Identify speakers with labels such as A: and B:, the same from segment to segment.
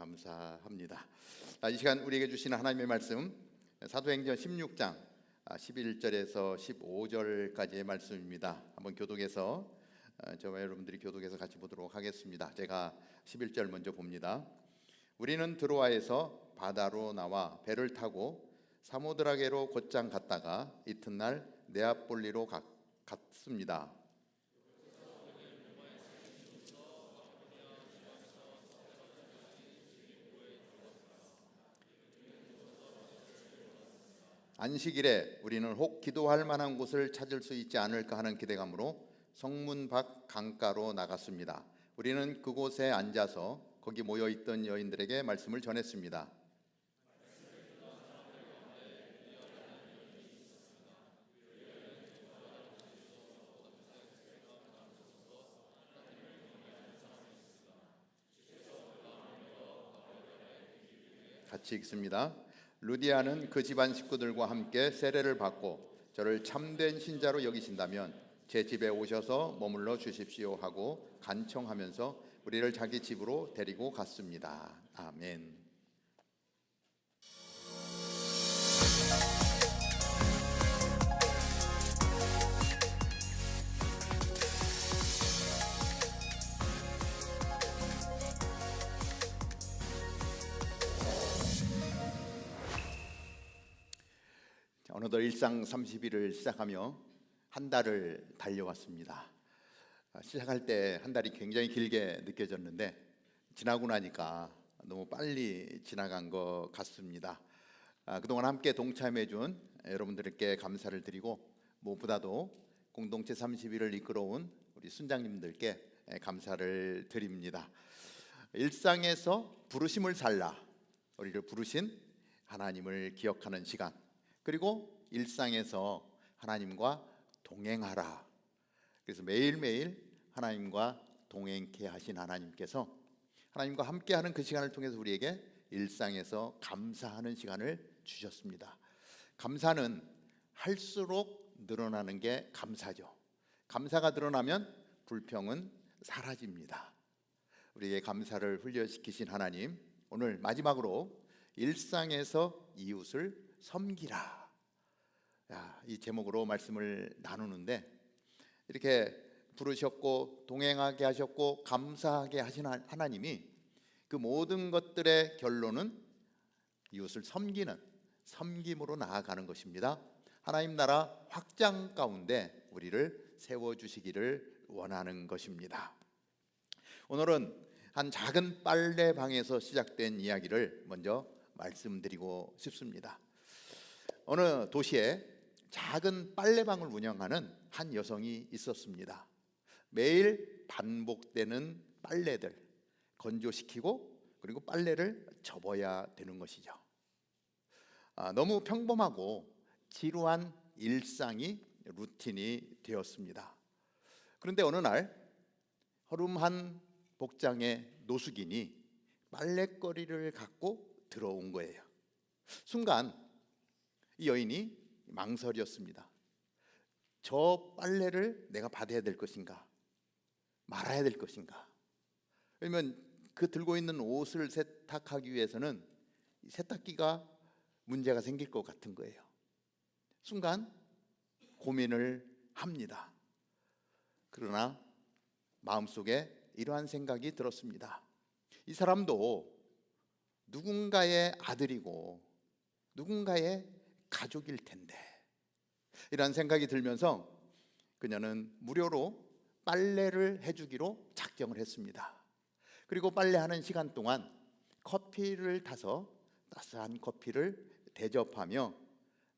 A: 감사합니다. 이 시간 우리에게 주시는 하나님의 말씀 사도행전 16장 11절에서 15절까지의 말씀입니다. 한번 교독해서 저와 여러분들이 교독해서 같이 보도록 하겠습니다. 제가 11절 먼저 봅니다. 우리는 드로아에서 바다로 나와 배를 타고 사모드라게로 곧장 갔다가 이튿날 네아폴리로 갔습니다. 안식일에 우리는 혹 기도할 만한 곳을 찾을 수 있지 않을까 하는 기대감으로 성문 밖 강가로 나갔습니다. 우리는 그곳에 앉아서 거기 모여있던 여인들에게 말씀을 전했습니다. 같이 읽습니다. 루디아는 그 집안 식구들과 함께 세례를 받고 저를 참된 신자로 여기신다면 제 집에 오셔서 머물러 주십시오 하고 간청하면서 우리를 자기 집으로 데리고 갔습니다. 아멘. 어느덧 일상 30일을 시작하며 한 달을 달려왔습니다. 시작할 때 한 달이 굉장히 길게 느껴졌는데 지나고 나니까 너무 빨리 지나간 것 같습니다. 그동안 함께 동참해 준 여러분들께 감사를 드리고 무엇보다도 공동체 30일을 이끌어온 우리 순장님들께 감사를 드립니다. 일상에서 부르심을 살라, 우리를 부르신 하나님을 기억하는 시간, 그리고 일상에서 하나님과 동행하라. 그래서 매일매일 하나님과 동행케 하신 하나님께서 하나님과 함께하는 그 시간을 통해서 우리에게 일상에서 감사하는 시간을 주셨습니다. 감사는 할수록 늘어나는 게 감사죠. 감사가 늘어나면 불평은 사라집니다. 우리에게 감사를 훈련시키신 하나님, 오늘 마지막으로 일상에서 이웃을 섬기라. 이 제목으로 말씀을 나누는데 이렇게 부르셨고 동행하게 하셨고 감사하게 하신 하나님이 그 모든 것들의 결론은 이웃을 섬기는 섬김으로 나아가는 것입니다. 하나님 나라 확장 가운데 우리를 세워주시기를 원하는 것입니다. 오늘은 한 작은 빨래방에서 시작된 이야기를 먼저 말씀드리고 싶습니다. 어느 도시에 작은 빨래방을 운영하는 한 여성이 있었습니다. 매일 반복되는 빨래들 건조시키고 그리고 빨래를 접어야 되는 것이죠. 너무 평범하고 지루한 일상이 루틴이 되었습니다. 그런데 어느 날 허름한 복장의 노숙인이 빨래거리를 갖고 들어온 거예요. 순간 이 여인이 망설였습니다. 저 빨래를 내가 받아야 될 것인가 말아야 될 것인가. 왜냐면 그 들고 있는 옷을 세탁하기 위해서는 세탁기가 문제가 생길 것 같은 거예요. 순간 고민을 합니다. 그러나 마음속에 이러한 생각이 들었습니다. 이 사람도 누군가의 아들이고 누군가의 가족일 텐데, 이런 생각이 들면서 그녀는 무료로 빨래를 해주기로 작정을 했습니다. 그리고 빨래하는 시간 동안 커피를 타서 따스한 커피를 대접하며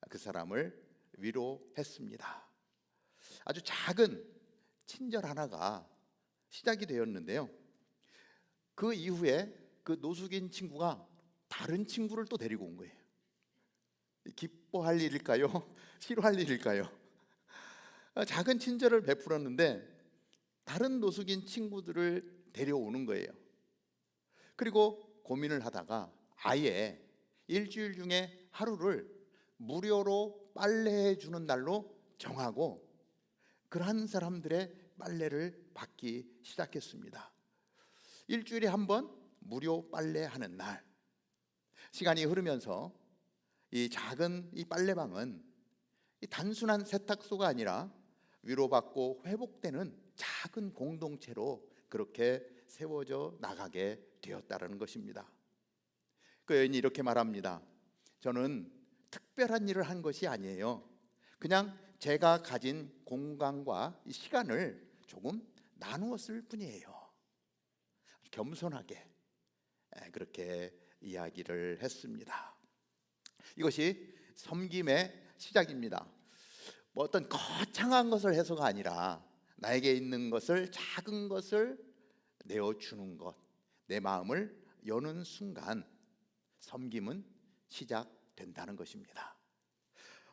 A: 그 사람을 위로했습니다. 아주 작은 친절 하나가 시작이 되었는데요. 그 이후에 그 노숙인 친구가 다른 친구를 또 데리고 온 거예요. 기뻐할 일일까요? 싫어할 일일까요? 작은 친절을 베풀었는데 다른 노숙인 친구들을 데려오는 거예요. 그리고 고민을 하다가 아예 일주일 중에 하루를 무료로 빨래해 주는 날로 정하고 그러한 사람들의 빨래를 받기 시작했습니다. 일주일에 한 번 무료 빨래하는 날. 시간이 흐르면서 이 작은 이 빨래방은 이 단순한 세탁소가 아니라 위로받고 회복되는 작은 공동체로 그렇게 세워져 나가게 되었다는 것입니다. 그 여인이 이렇게 말합니다. 저는 특별한 일을 한 것이 아니에요. 그냥 제가 가진 공간과 이 시간을 조금 나누었을 뿐이에요. 겸손하게 그렇게 이야기를 했습니다. 이것이 섬김의 시작입니다. 뭐 어떤 거창한 것을 해서가 아니라 나에게 있는 것을, 작은 것을 내어주는 것, 내 마음을 여는 순간 섬김은 시작된다는 것입니다.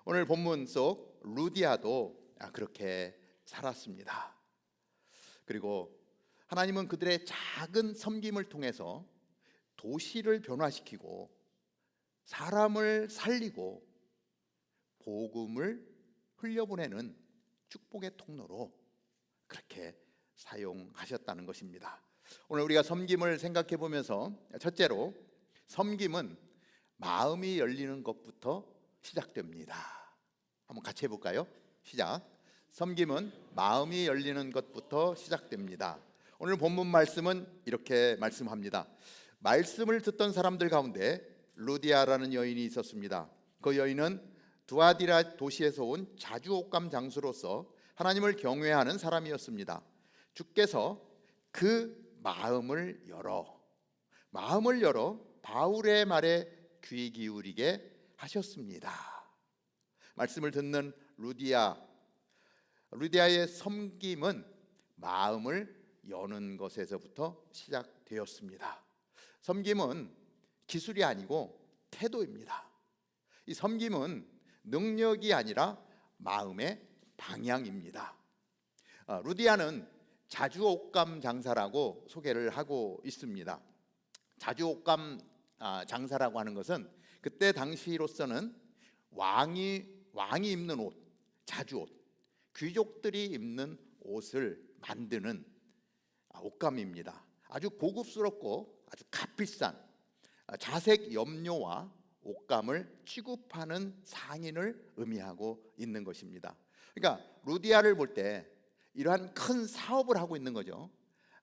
A: 오늘 본문 속 루디아도 그렇게 살았습니다. 그리고 하나님은 그들의 작은 섬김을 통해서 도시를 변화시키고 사람을 살리고 복음을 흘려보내는 축복의 통로로 그렇게 사용하셨다는 것입니다. 오늘 우리가 섬김을 생각해 보면서 첫째로 섬김은 마음이 열리는 것부터 시작됩니다. 한번 같이 해볼까요? 시작. 섬김은 마음이 열리는 것부터 시작됩니다. 오늘 본문 말씀은 이렇게 말씀합니다. 말씀을 듣던 사람들 가운데 루디아라는 여인이 있었습니다. 그 여인은 두아디라 도시에서 온 자주옥감 장수로서 하나님을 경외하는 사람이었습니다. 주께서 그 마음을 열어 바울의 말에 귀 기울이게 하셨습니다. 말씀을 듣는 루디아의 섬김은 마음을 여는 것에서부터 시작되었습니다. 섬김은 기술이 아니고 태도입니다. 이 섬김은 능력이 아니라 마음의 방향입니다. 루디아는 자주옥감 장사라고 소개를 하고 있습니다. 자주옥감 장사라고 하는 것은 그때 당시로서는 왕이 입는 옷, 자주옷, 귀족들이 입는 옷을 만드는 옷감입니다. 아주 고급스럽고 아주 값비싼 자색 염료와 옷감을 취급하는 상인을 의미하고 있는 것입니다. 그러니까 루디아를 볼 때 이러한 큰 사업을 하고 있는 거죠.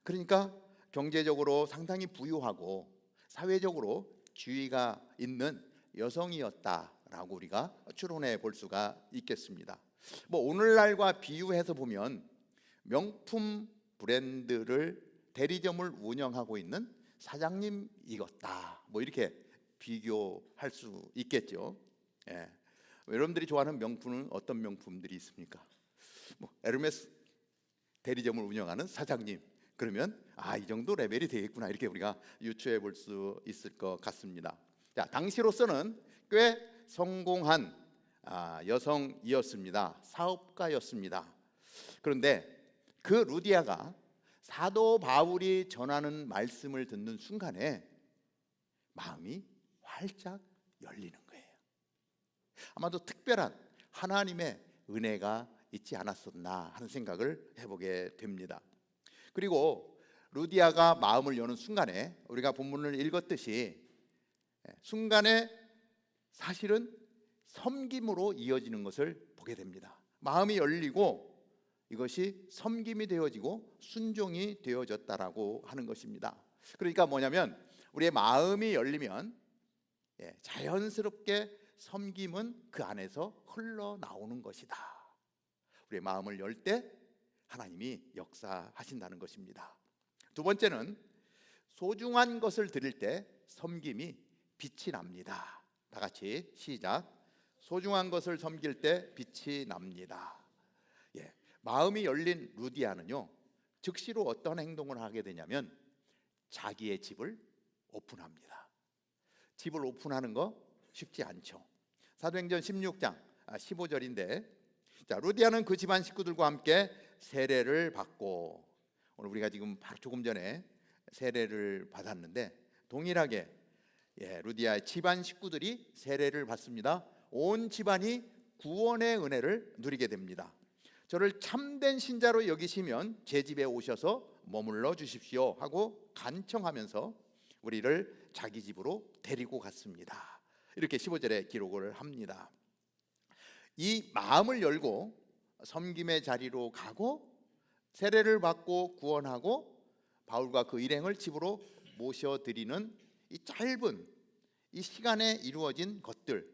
A: 그러니까 경제적으로 상당히 부유하고 사회적으로 지위가 있는 여성이었다라고 우리가 추론해 볼 수가 있겠습니다. 뭐 오늘날과 비유해서 보면 명품 브랜드를 대리점을 운영하고 있는 사장님이었다. 뭐 이렇게 비교할 수 있겠죠. 예. 여러분들이 좋아하는 명품은 어떤 명품들이 있습니까? 뭐 에르메스 대리점을 운영하는 사장님. 그러면 이 정도 레벨이 되겠구나 이렇게 우리가 유추해 볼 수 있을 것 같습니다. 자, 당시로서는 꽤 성공한 여성이었습니다. 사업가였습니다. 그런데 그 루디아가 사도 바울이 전하는 말씀을 듣는 순간에 마음이 활짝 열리는 거예요. 아마도 특별한 하나님의 은혜가 있지 않았었나 하는 생각을 해보게 됩니다. 그리고 루디아가 마음을 여는 순간에 우리가 본문을 읽었듯이 순간에 사실은 섬김으로 이어지는 것을 보게 됩니다. 마음이 열리고 이것이 섬김이 되어지고 순종이 되어졌다라고 하는 것입니다. 그러니까 뭐냐면 우리의 마음이 열리면 자연스럽게 섬김은 그 안에서 흘러나오는 것이다. 우리의 마음을 열 때 하나님이 역사하신다는 것입니다. 두 번째는 소중한 것을 드릴 때 섬김이 빛이 납니다. 다 같이 시작. 소중한 것을 섬길 때 빛이 납니다. 마음이 열린 루디아는요 즉시로 어떤 행동을 하게 되냐면 자기의 집을 오픈합니다. 집을 오픈하는 거 쉽지 않죠. 사도행전 16장 15절인데 자, 루디아는 그 집안 식구들과 함께 세례를 받고 오늘 우리가 지금 바로 조금 전에 세례를 받았는데 동일하게 루디아의 집안 식구들이 세례를 받습니다. 온 집안이 구원의 은혜를 누리게 됩니다. 저를 참된 신자로 여기시면 제 집에 오셔서 머물러 주십시오 하고 간청하면서 우리를 자기 집으로 데리고 갔습니다. 이렇게 15절에 기록을 합니다. 이 마음을 열고 섬김의 자리로 가고 세례를 받고 구원하고 바울과 그 일행을 집으로 모셔드리는 이 짧은 이 시간에 이루어진 것들,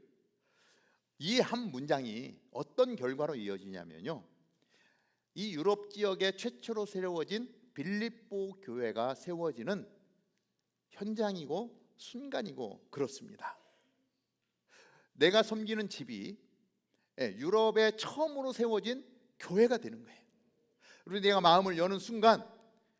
A: 이 한 문장이 어떤 결과로 이어지냐면요, 이 유럽 지역에 최초로 세워진 빌립보 교회가 세워지는 현장이고 순간이고 그렇습니다. 내가 섬기는 집이 유럽에 처음으로 세워진 교회가 되는 거예요. 그리고 내가 마음을 여는 순간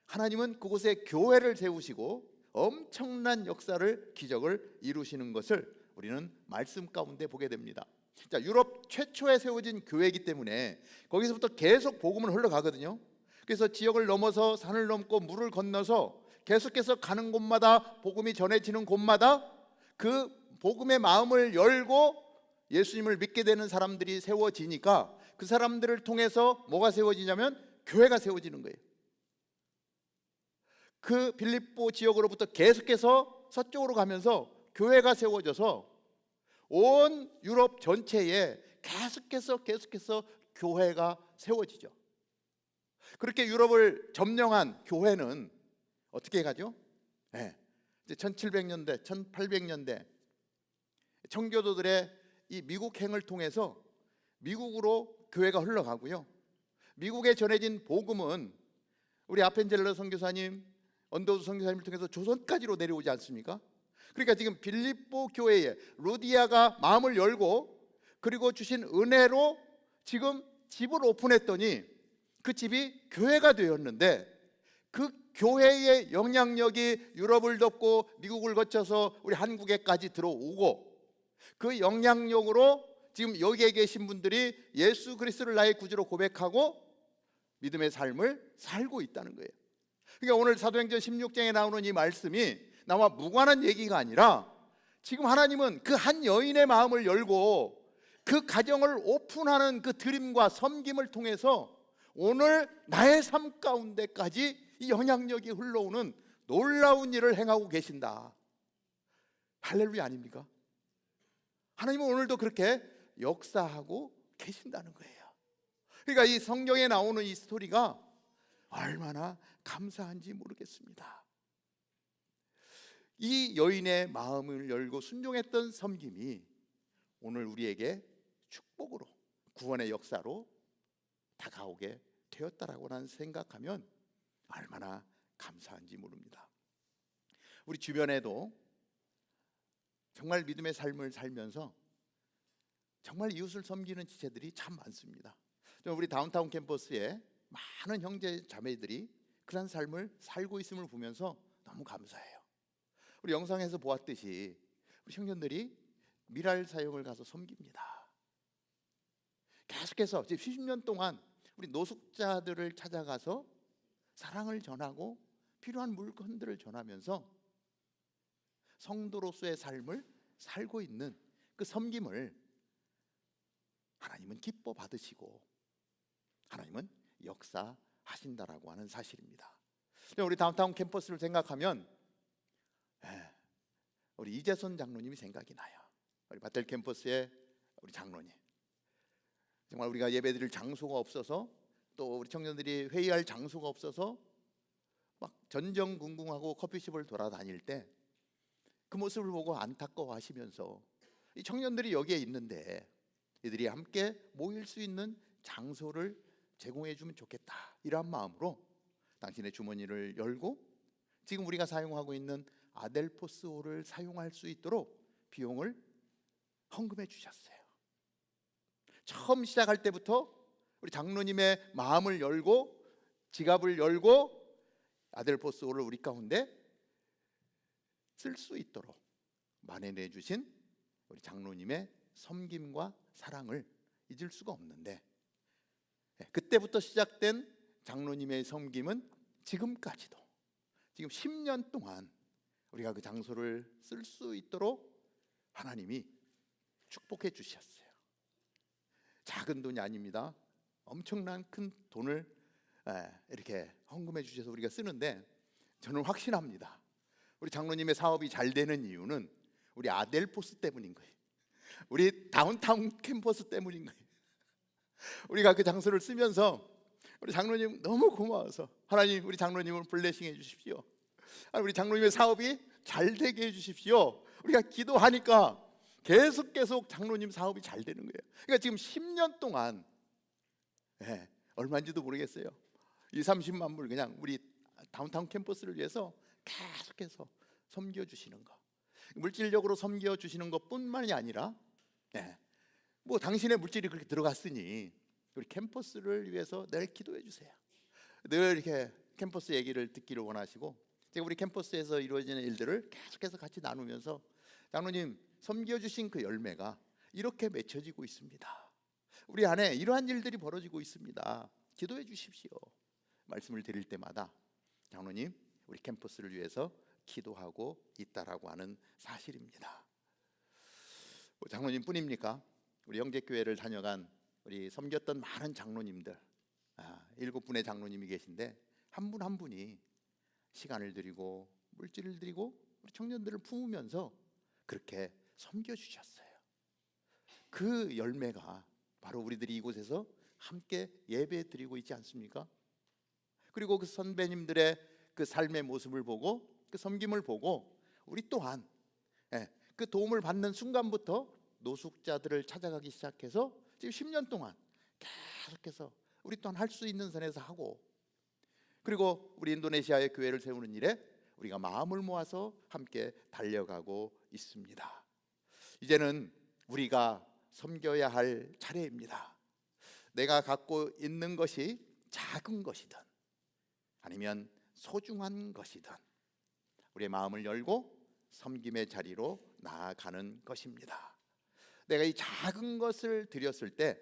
A: 하나님은 그곳에 교회를 세우시고 엄청난 역사를, 기적을 이루시는 것을 우리는 말씀 가운데 보게 됩니다. 자, 유럽 최초에 세워진 교회이기 때문에 거기서부터 계속 복음은 흘러가거든요. 그래서 지역을 넘어서 산을 넘고 물을 건너서 계속해서 가는 곳마다, 복음이 전해지는 곳마다 그 복음의 마음을 열고 예수님을 믿게 되는 사람들이 세워지니까 그 사람들을 통해서 뭐가 세워지냐면 교회가 세워지는 거예요. 그 빌립보 지역으로부터 계속해서 서쪽으로 가면서 교회가 세워져서 온 유럽 전체에 계속해서 교회가 세워지죠. 그렇게 유럽을 점령한 교회는 어떻게 가죠? 이제 1700년대, 1800년대 청교도들의 이 미국행을 통해서 미국으로 교회가 흘러가고요. 미국에 전해진 복음은 우리 아펜젤러 선교사님, 언더우드 선교사님을 통해서 조선까지로 내려오지 않습니까? 그러니까 지금 빌립보 교회에 루디아가 마음을 열고 그리고 주신 은혜로 지금 집을 오픈했더니 그 집이 교회가 되었는데, 그 교회의 영향력이 유럽을 덮고 미국을 거쳐서 우리 한국에까지 들어오고, 그 영향력으로 지금 여기에 계신 분들이 예수 그리스도를 나의 구주로 고백하고 믿음의 삶을 살고 있다는 거예요. 그러니까 오늘 사도행전 16장에 나오는 이 말씀이 나와 무관한 얘기가 아니라 지금 하나님은 그 한 여인의 마음을 열고 그 가정을 오픈하는 그 드림과 섬김을 통해서 오늘 나의 삶 가운데까지 이 영향력이 흘러오는 놀라운 일을 행하고 계신다. 할렐루야 아닙니까? 하나님은 오늘도 그렇게 역사하고 계신다는 거예요. 그러니까 이 성경에 나오는 이 스토리가 얼마나 감사한지 모르겠습니다. 이 여인의 마음을 열고 순종했던 섬김이 오늘 우리에게 축복으로, 구원의 역사로 다가오게 되었다라고 난 생각하면 얼마나 감사한지 모릅니다. 우리 주변에도 정말 믿음의 삶을 살면서 정말 이웃을 섬기는 지체들이 참 많습니다. 우리 다운타운 캠퍼스에 많은 형제 자매들이 그런 삶을 살고 있음을 보면서 너무 감사해요. 우리 영상에서 보았듯이 우리 청년들이 미랄 사역을 가서 섬깁니다. 계속해서 지금 70년 동안 우리 노숙자들을 찾아가서 사랑을 전하고 필요한 물건들을 전하면서 성도로서의 삶을 살고 있는 그 섬김을 하나님은 기뻐 받으시고 하나님은 역사하신다라고 하는 사실입니다. 우리 다운타운 캠퍼스를 생각하면 우리 이재선 장로님이 생각이 나요. 우리 바텔 캠퍼스의 우리 장로님, 정말 우리가 예배드릴 장소가 없어서, 또 우리 청년들이 회의할 장소가 없어서 막 전전긍긍하고 커피숍을 돌아다닐 때 그 모습을 보고 안타까워하시면서 이 청년들이 여기에 있는데 이들이 함께 모일 수 있는 장소를 제공해 주면 좋겠다, 이러한 마음으로 당신의 주머니를 열고 지금 우리가 사용하고 있는 아델포스홀을 사용할 수 있도록 비용을 헌금해 주셨어요. 처음 시작할 때부터 우리 장로님의 마음을 열고 지갑을 열고 아델포스홀을 우리 가운데 쓸 수 있도록 마련해 주신 우리 장로님의 섬김과 사랑을 잊을 수가 없는데, 그때부터 시작된 장로님의 섬김은 지금까지도, 지금 10년 동안 우리가 그 장소를 쓸 수 있도록 하나님이 축복해 주셨어요. 작은 돈이 아닙니다. 엄청난 큰 돈을 이렇게 헌금해 주셔서 우리가 쓰는데, 저는 확신합니다. 우리 장로님의 사업이 잘 되는 이유는 우리 아델포스 때문인 거예요. 우리 다운타운 캠퍼스 때문인 거예요. 우리가 그 장소를 쓰면서 우리 장로님 너무 고마워서 하나님 우리 장로님을 블레싱해 주십시오. 우리 장로님의 사업이 잘 되게 해 주십시오. 우리가 기도하니까 계속 장로님 사업이 잘 되는 거예요. 그러니까 지금 10년 동안 얼마인지도 모르겠어요. 30만 불 그냥 우리 다운타운 캠퍼스를 위해서 계속해서 섬겨주시는 거, 물질적으로 섬겨주시는 것뿐만이 아니라 뭐 당신의 물질이 그렇게 들어갔으니 우리 캠퍼스를 위해서 늘 기도해 주세요. 늘 이렇게 캠퍼스 얘기를 듣기를 원하시고, 제가 우리 캠퍼스에서 이루어지는 일들을 계속해서 같이 나누면서 장로님 섬겨주신 그 열매가 이렇게 맺혀지고 있습니다. 우리 안에 이러한 일들이 벌어지고 있습니다. 기도해 주십시오. 말씀을 드릴 때마다 장로님 우리 캠퍼스를 위해서 기도하고 있다라고 하는 사실입니다. 장로님뿐입니까? 우리 영재교회를 다녀간 우리 섬겼던 많은 장로님들 7분의 장로님이 계신데 한 분 한 분이 시간을 드리고 물질을 드리고 우리 청년들을 품으면서 그렇게 섬겨주셨어요. 그 열매가 바로 우리들이 이곳에서 함께 예배 드리고 있지 않습니까? 그리고 그 선배님들의 그 삶의 모습을 보고 그 섬김을 보고 우리 또한 그 도움을 받는 순간부터 노숙자들을 찾아가기 시작해서 지금 10년 동안 계속해서 우리 또한 할 수 있는 선에서 하고, 그리고 우리 인도네시아의 교회를 세우는 일에 우리가 마음을 모아서 함께 달려가고 있습니다. 이제는 우리가 섬겨야 할 차례입니다. 내가 갖고 있는 것이 작은 것이든 아니면 소중한 것이든 우리의 마음을 열고 섬김의 자리로 나아가는 것입니다. 내가 이 작은 것을 드렸을 때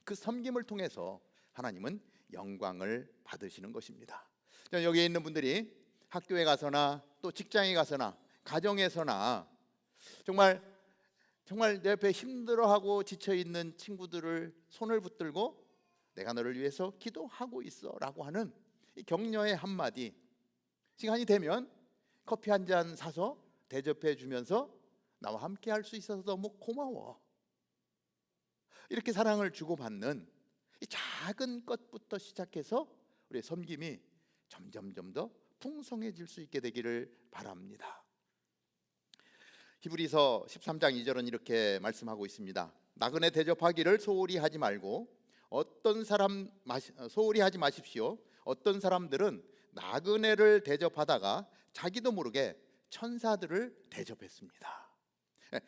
A: 그 섬김을 통해서 하나님은 영광을 받으시는 것입니다. 여기에 있는 분들이 학교에 가서나 또 직장에 가서나 가정에서나 정말 내 옆에 힘들어하고 지쳐있는 친구들을 손을 붙들고 내가 너를 위해서 기도하고 있어 라고 하는 이 격려의 한마디, 시간이 되면 커피 한 잔 사서 대접해 주면서 나와 함께 할 수 있어서 너무 고마워, 이렇게 사랑을 주고받는 이 작은 것부터 시작해서 우리의 섬김이 점점 더 풍성해질 수 있게 되기를 바랍니다. 히브리서 13장 2절은 이렇게 말씀하고 있습니다. 나그네 대접하기를 소홀히 하지 말고 소홀히 하지 마십시오. 어떤 사람들은 나그네를 대접하다가 자기도 모르게 천사들을 대접했습니다.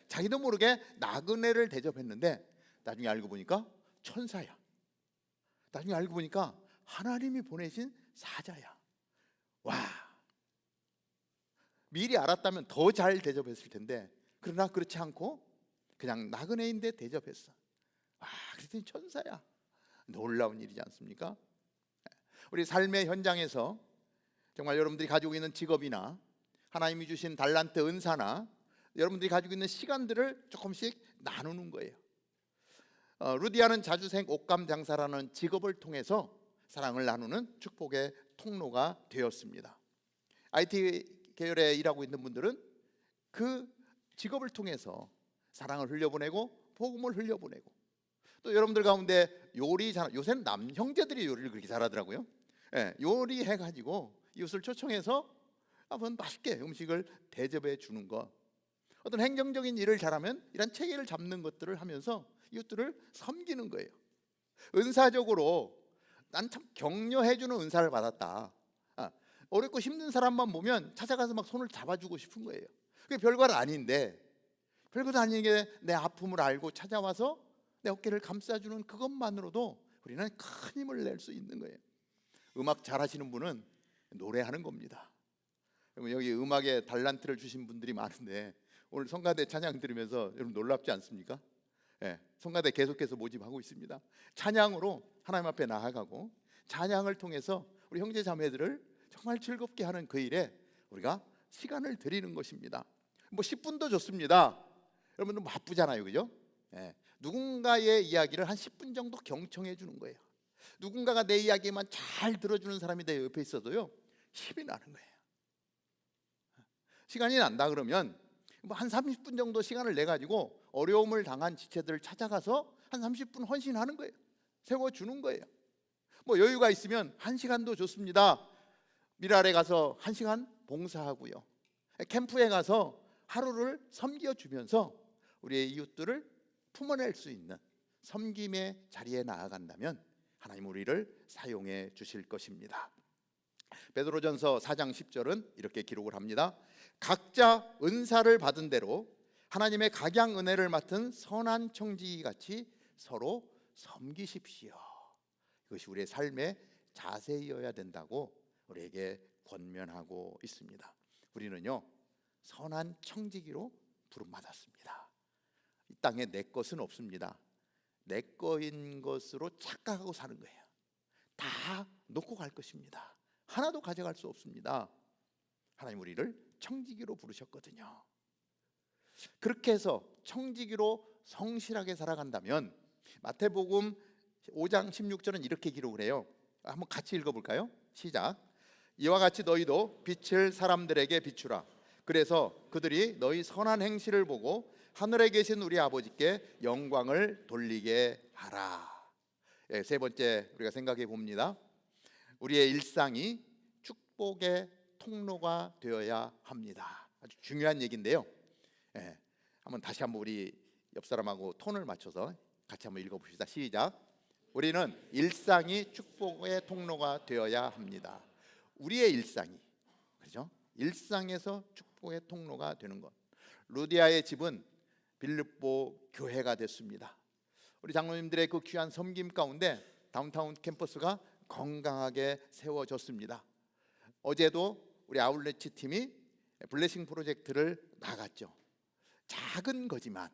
A: 자기도 모르게 나그네를 대접했는데 나중에 알고 보니까 천사야. 나중에 알고 보니까 하나님이 보내신 사자야. 와, 미리 알았다면 더 잘 대접했을 텐데, 그러나 그렇지 않고 그냥 나그네인데 대접했어. 와, 그랬더니 천사야. 놀라운 일이지 않습니까? 우리 삶의 현장에서 정말 여러분들이 가지고 있는 직업이나 하나님이 주신 달란트 은사나 여러분들이 가지고 있는 시간들을 조금씩 나누는 거예요. 루디아는 자주생 옷감 장사라는 직업을 통해서 사랑을 나누는 축복의 통로가 되었습니다. IT 계열에 일하고 있는 분들은 그 직업을 통해서 사랑을 흘려보내고 복음을 흘려보내고, 또 여러분들 가운데 요리 잘, 요새는 남형제들이 요리를 그렇게 잘하더라고요. 요리해가지고 이웃을 초청해서 한번 맛있게 음식을 대접해 주는 것, 어떤 행정적인 일을 잘하면 이런 체계를 잡는 것들을 하면서 이웃들을 섬기는 거예요. 은사적으로 난 참 격려해주는 은사를 받았다. 어렵고 힘든 사람만 보면 찾아가서 막 손을 잡아주고 싶은 거예요. 그게 별거 아닌데, 별것도 아닌 게 내 아픔을 알고 찾아와서 내 어깨를 감싸주는 그것만으로도 우리는 큰 힘을 낼 수 있는 거예요. 음악 잘하시는 분은 노래하는 겁니다. 여기 음악에 달란트를 주신 분들이 많은데 오늘 성가대 찬양 들으면서 여러분 놀랍지 않습니까? 성가대 계속해서 모집하고 있습니다. 찬양으로 하나님 앞에 나아가고 찬양을 통해서 우리 형제 자매들을 정말 즐겁게 하는 그 일에 우리가 시간을 드리는 것입니다. 뭐 10분도 좋습니다. 여러분들 바쁘잖아요, 그죠? 누군가의 이야기를 한 10분 정도 경청해 주는 거예요. 누군가가 내 이야기만 잘 들어주는 사람이 내 옆에 있어도요 힘이 나는 거예요. 시간이 난다 그러면 뭐 한 30분 정도 시간을 내 가지고 어려움을 당한 지체들을 찾아가서 한 30분 헌신하는 거예요. 세워주는 거예요. 뭐 여유가 있으면 1시간도 좋습니다. 미랄에 가서 1시간 봉사하고요. 캠프에 가서 하루를 섬겨주면서 우리의 이웃들을 품어낼 수 있는 섬김의 자리에 나아간다면 하나님 우리를 사용해 주실 것입니다. 베드로전서 4장 10절은 이렇게 기록을 합니다. 각자 은사를 받은 대로 하나님의 각양 은혜를 맡은 선한 청지기 같이 서로 섬기십시오. 이것이 우리의 삶의 자세이어야 된다고 우리에게 권면하고 있습니다. 우리는요 선한 청지기로 부름받았습니다. 이 땅에 내 것은 없습니다. 내 거인 것으로 착각하고 사는 거예요. 다 놓고 갈 것입니다. 하나도 가져갈 수 없습니다. 하나님 우리를 청지기로 부르셨거든요. 그렇게 해서 청지기로 성실하게 살아간다면 마태복음 5장 16절은 이렇게 기록을 해요. 한번 같이 읽어볼까요? 시작. 이와 같이 너희도 빛을 사람들에게 비추라. 그래서 그들이 너희 선한 행실을 보고 하늘에 계신 우리 아버지께 영광을 돌리게 하라. 세 번째 우리가 생각해 봅니다. 우리의 일상이 축복의 통로가 되어야 합니다. 아주 중요한 얘기인데요. 한번 다시 한번 우리 옆 사람하고 톤을 맞춰서 같이 한번 읽어봅시다. 시작. 우리는 일상이 축복의 통로가 되어야 합니다. 우리의 일상이, 그렇죠? 일상에서 축복의 통로가 되는 것. 루디아의 집은 빌립보 교회가 됐습니다. 우리 장로님들의 그 귀한 섬김 가운데 다운타운 캠퍼스가 건강하게 세워졌습니다. 어제도 우리 아울렛 팀이 블레싱 프로젝트를 나갔죠. 작은 거지만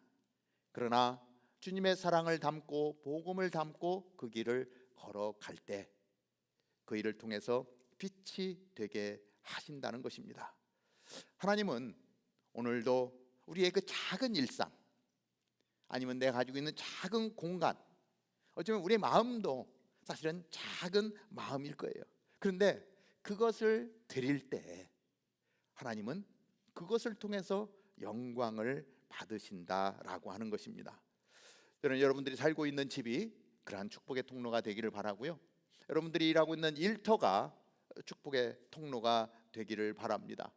A: 그러나 주님의 사랑을 담고 복음을 담고 그 길을 걸어갈 때 그 일을 통해서 빛이 되게 하신다는 것입니다. 하나님은 오늘도 우리의 그 작은 일상 아니면 내가 가지고 있는 작은 공간, 어쩌면 우리의 마음도 사실은 작은 마음일 거예요. 그런데 그것을 드릴 때 하나님은 그것을 통해서 영광을 받으신다라고 하는 것입니다. 저는 여러분들이 살고 있는 집이 그러한 축복의 통로가 되기를 바라고요. 여러분들이 일하고 있는 일터가 축복의 통로가 되기를 바랍니다.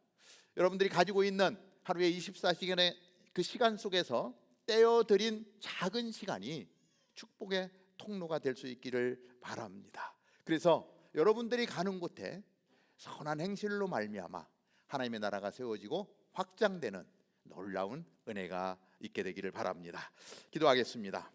A: 여러분들이 가지고 있는 하루에 24시간의 그 시간 속에서 떼어드린 작은 시간이 축복의 통로가 될 수 있기를 바랍니다. 그래서 여러분들이 가는 곳에 선한 행실로 말미암아 하나님의 나라가 세워지고 확장되는 놀라운 은혜가 있게 되기를 바랍니다. 기도하겠습니다.